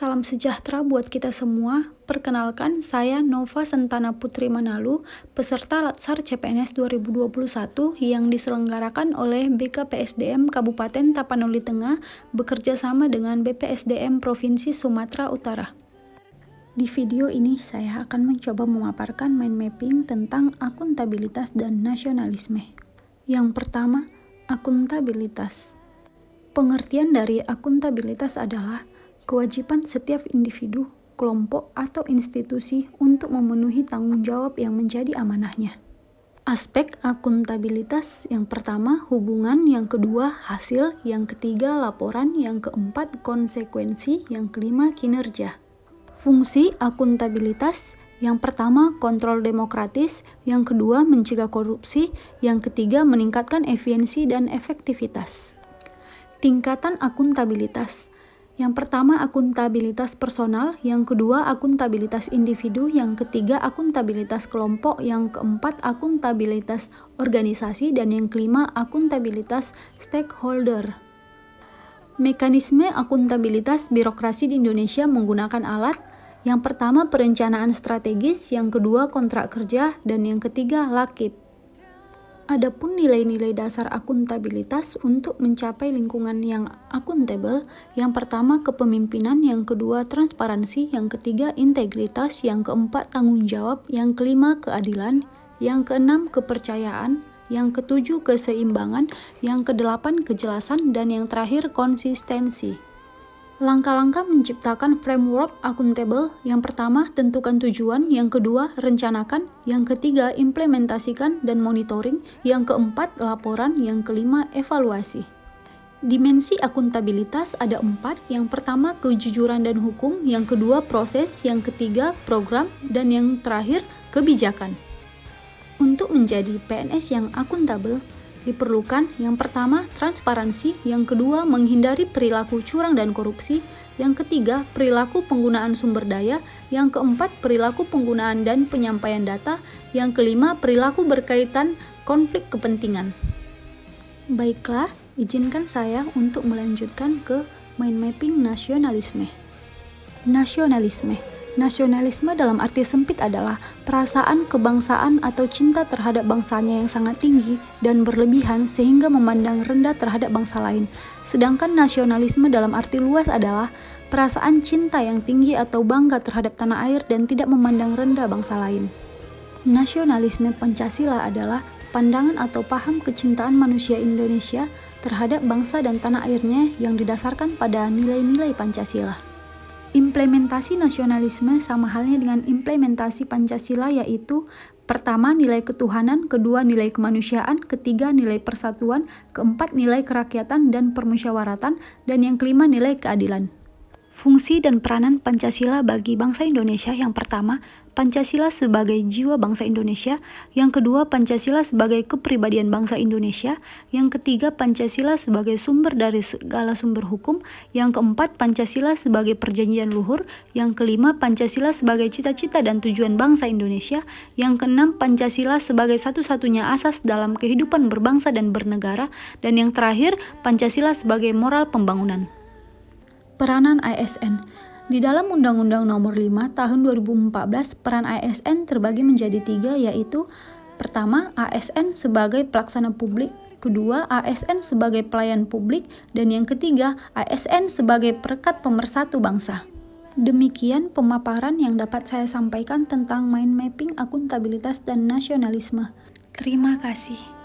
Salam sejahtera buat kita semua. Perkenalkan, saya Nova Sentana Putri Manalu, peserta Latsar CPNS 2021 yang diselenggarakan oleh BKPSDM Kabupaten Tapanuli Tengah bekerja sama dengan BPSDM Provinsi Sumatera Utara. Di video ini saya akan mencoba memaparkan mind mapping tentang akuntabilitas dan nasionalisme. Yang pertama, akuntabilitas. Pengertian dari akuntabilitas adalah kewajiban setiap individu, kelompok, atau institusi untuk memenuhi tanggung jawab yang menjadi amanahnya. Aspek akuntabilitas yang pertama hubungan, yang kedua hasil, yang ketiga laporan, yang keempat konsekuensi, yang kelima kinerja. Fungsi akuntabilitas yang pertama kontrol demokratis, yang kedua mencegah korupsi, yang ketiga meningkatkan efisiensi dan efektivitas. Tingkatan akuntabilitas. Yang pertama akuntabilitas personal, yang kedua akuntabilitas individu, yang ketiga akuntabilitas kelompok, yang keempat akuntabilitas organisasi, dan yang kelima akuntabilitas stakeholder. Mekanisme akuntabilitas birokrasi di Indonesia menggunakan alat yang pertama perencanaan strategis, yang kedua kontrak kerja, dan yang ketiga lakib. Adapun nilai-nilai dasar akuntabilitas untuk mencapai lingkungan yang akuntabel, yang pertama kepemimpinan, yang kedua transparansi, yang ketiga integritas, yang keempat tanggung jawab, yang kelima keadilan, yang keenam kepercayaan, yang ketujuh keseimbangan, yang kedelapan kejelasan, dan yang terakhir konsistensi. Langkah-langkah menciptakan framework akuntabel, yang pertama tentukan tujuan, yang kedua rencanakan, yang ketiga implementasikan dan monitoring, yang keempat laporan, yang kelima evaluasi. Dimensi akuntabilitas ada 4, yang pertama kejujuran dan hukum, yang kedua proses, yang ketiga program, dan yang terakhir kebijakan. Untuk menjadi PNS yang akuntabel, diperlukan yang pertama transparansi, yang kedua menghindari perilaku curang dan korupsi, yang ketiga perilaku penggunaan sumber daya, yang keempat perilaku penggunaan dan penyampaian data, yang kelima perilaku berkaitan konflik kepentingan. Baiklah, izinkan saya untuk melanjutkan ke mind mapping nasionalisme. Nasionalisme dalam arti sempit adalah perasaan kebangsaan atau cinta terhadap bangsanya yang sangat tinggi dan berlebihan sehingga memandang rendah terhadap bangsa lain. Sedangkan nasionalisme dalam arti luas adalah perasaan cinta yang tinggi atau bangga terhadap tanah air dan tidak memandang rendah bangsa lain. Nasionalisme Pancasila adalah pandangan atau paham kecintaan manusia Indonesia terhadap bangsa dan tanah airnya yang didasarkan pada nilai-nilai Pancasila. Implementasi nasionalisme sama halnya dengan implementasi Pancasila, yaitu pertama nilai ketuhanan, kedua nilai kemanusiaan, ketiga nilai persatuan, keempat nilai kerakyatan dan permusyawaratan, dan yang kelima nilai keadilan. Fungsi dan peranan Pancasila bagi bangsa Indonesia yang pertama, Pancasila sebagai jiwa bangsa Indonesia, yang kedua Pancasila sebagai kepribadian bangsa Indonesia, yang ketiga Pancasila sebagai sumber dari segala sumber hukum, yang keempat Pancasila sebagai perjanjian luhur, yang kelima Pancasila sebagai cita-cita dan tujuan bangsa Indonesia, yang keenam Pancasila sebagai satu-satunya asas dalam kehidupan berbangsa dan bernegara, dan yang terakhir Pancasila sebagai moral pembangunan. Peranan ASN. Di dalam Undang-Undang Nomor 5 Tahun 2014, peran ASN terbagi menjadi 3, yaitu pertama, ASN sebagai pelaksana publik, kedua, ASN sebagai pelayan publik, dan yang ketiga, ASN sebagai perekat pemersatu bangsa. Demikian pemaparan yang dapat saya sampaikan tentang mind mapping akuntabilitas dan nasionalisme. Terima kasih.